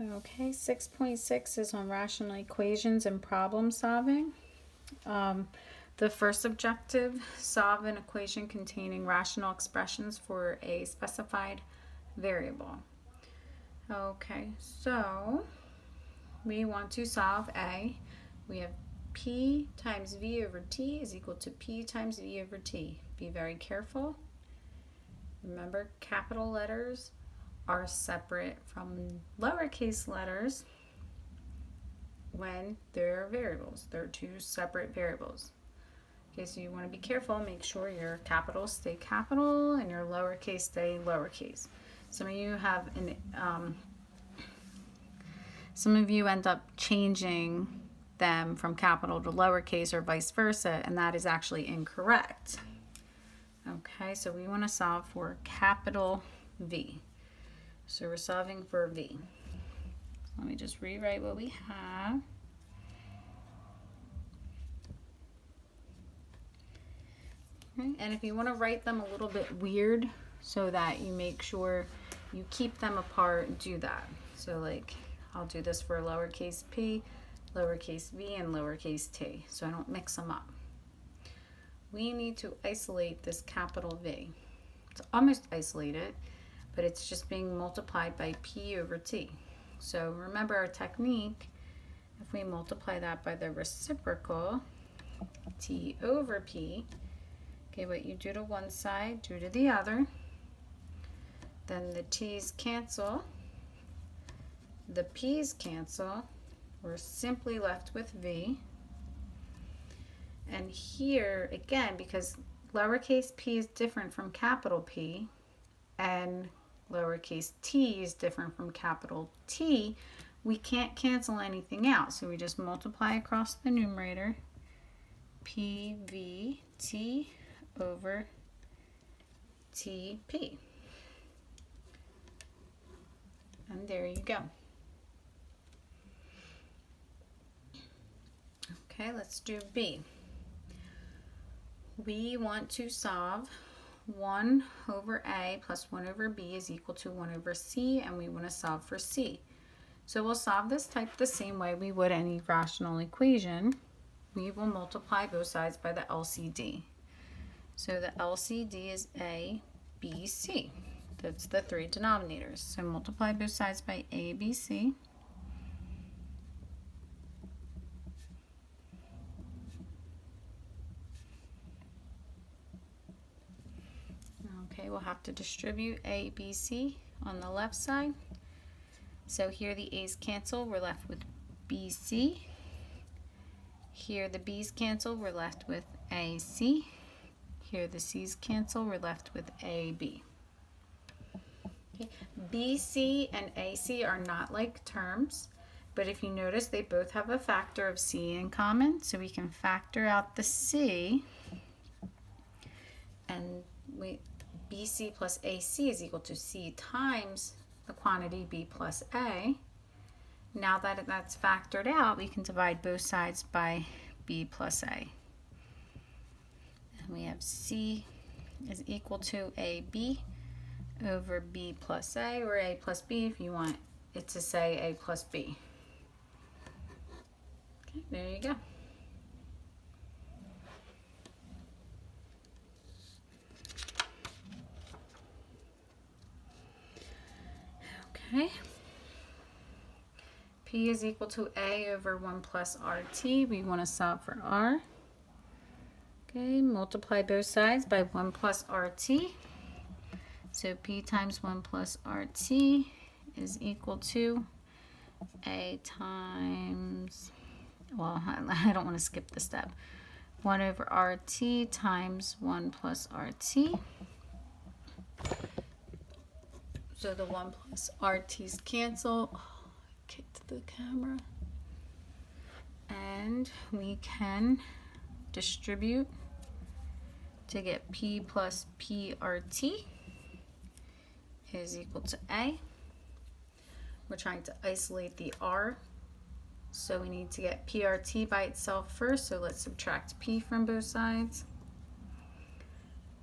Okay, 6.6 is on rational equations and problem solving. The first objective, solve an equation containing rational expressions for a specified variable. Okay, so we want to solve A. We have P times V over T is equal to P times V over T. Be very careful. Remember, capital letters are separate from lowercase letters when they're variables. They're two separate variables. Okay, so you want to be careful. Make sure your capitals stay capital and your lowercase stay lowercase. Some of you end up changing them from capital to lowercase or vice versa, and that is actually incorrect. Okay, so we want to solve for capital V. So we're solving for V. Let me just rewrite what we have. Okay. And if you want to write them a little bit weird so that you make sure you keep them apart, do that. So like I'll do this for lowercase p, lowercase v, and lowercase t, so I don't mix them up. We need to isolate this capital V. It's almost isolated, but it's just being multiplied by p over t. So remember our technique. If we multiply that by the reciprocal, t over p, okay, what you do to one side, do to the other. Then the t's cancel, the p's cancel. We're simply left with v. And here, again, because lowercase p is different from capital P, and lowercase t is different from capital T, we can't cancel anything out. So we just multiply across the numerator, pvt over tp. And there you go. Okay, let's do B. We want to solve 1 over A plus 1 over B is equal to 1 over C, and we want to solve for C. So we'll solve this type the same way we would any rational equation. We will multiply both sides by the LCD. So the LCD is A, B, C. That's the three denominators. So multiply both sides by A, B, C. Okay, we'll have to distribute A, B, C on the left side. So here the A's cancel, we're left with BC. Here the B's cancel, we're left with AC. Here the C's cancel, we're left with AB. Okay. BC and AC are not like terms, but if you notice, they both have a factor of C in common, so we can factor out the C, and BC plus AC is equal to C times the quantity B plus A. Now that that's factored out, we can divide both sides by B plus A. And we have C is equal to AB over B plus A, or A plus B if you want it to say A plus B. Okay, there you go. Okay. P is equal to A over 1 plus RT. We want to solve for R. Okay, multiply both sides by 1 plus RT. So P times 1 plus RT is equal to A times, well, I don't want to skip the step. 1 over RT times 1 plus RT. So the 1 plus RT's cancel. Oh, I kicked the camera. And we can distribute to get P plus PRT is equal to A. We're trying to isolate the R, so we need to get PRT by itself first, so let's subtract P from both sides.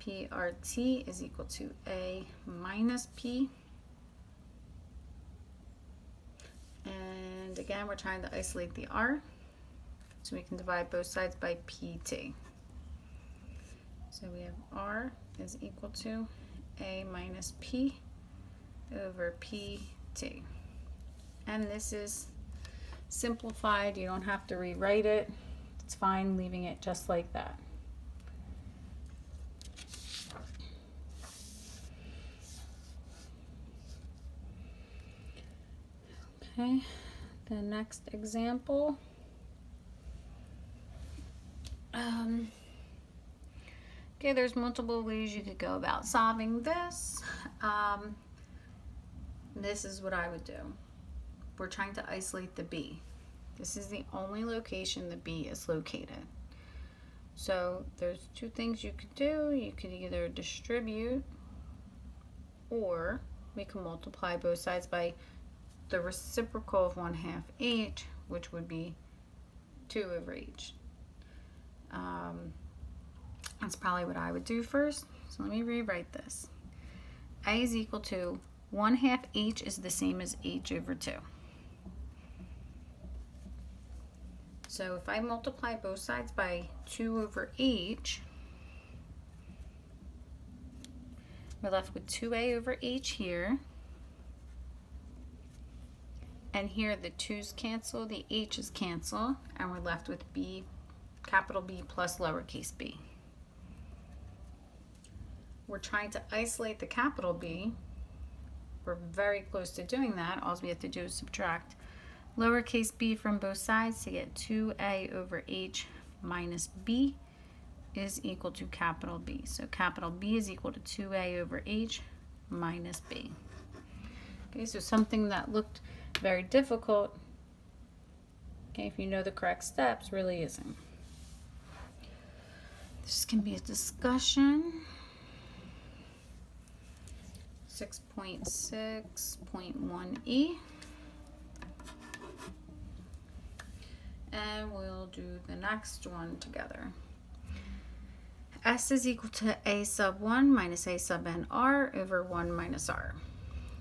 PRT is equal to A minus P. And again, we're trying to isolate the r, so we can divide both sides by pt. So we have r is equal to a minus p over pt. And this is simplified. You don't have to rewrite it. It's fine leaving it just like that. Okay, the next example. Okay, there's multiple ways you could go about solving this. This is what I would do. We're trying to isolate the b. This is the only location the b is located. So there's two things you could do. You could either distribute, or we can multiply both sides by the reciprocal of 1/2 h, which would be 2 over h. That's probably what I would do first. So let me rewrite this. A is equal to 1/2 h is the same as h over 2. So if I multiply both sides by 2 over h, we're left with 2a over h here. And here the 2's cancel, the h's cancel, and we're left with b, capital B plus lowercase b. We're trying to isolate the capital B. We're very close to doing that. All we have to do is subtract lowercase b from both sides to get 2a over h minus b is equal to capital B. So capital B is equal to 2a over h minus b. Okay, so something that looked very difficult, okay, if you know the correct steps, really isn't. This can be a discussion. 6.6.1e. And we'll do the next one together. S is equal to a sub 1 minus a sub n r over 1 minus r.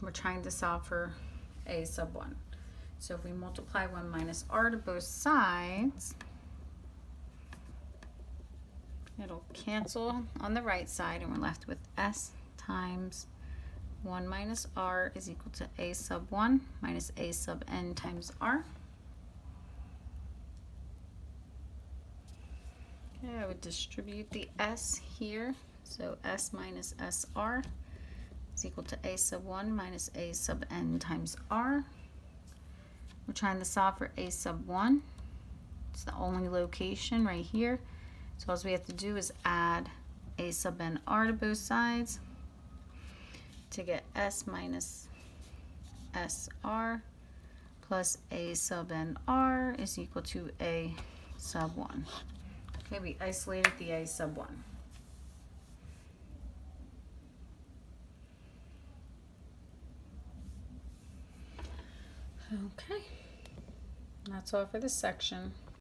We're trying to solve for a sub 1. So if we multiply 1 minus r to both sides, it'll cancel on the right side, and we're left with s times 1 minus r is equal to a sub 1 minus a sub n times r. Okay, I would distribute the s here. So s minus sr is equal to a sub 1 minus a sub n times r. We're trying to solve for a sub 1. It's the only location right here. So all we have to do is add a sub n r to both sides to get s minus sr plus a sub n r is equal to a sub 1. Okay, we isolated the a sub 1. Okay, that's all for this section.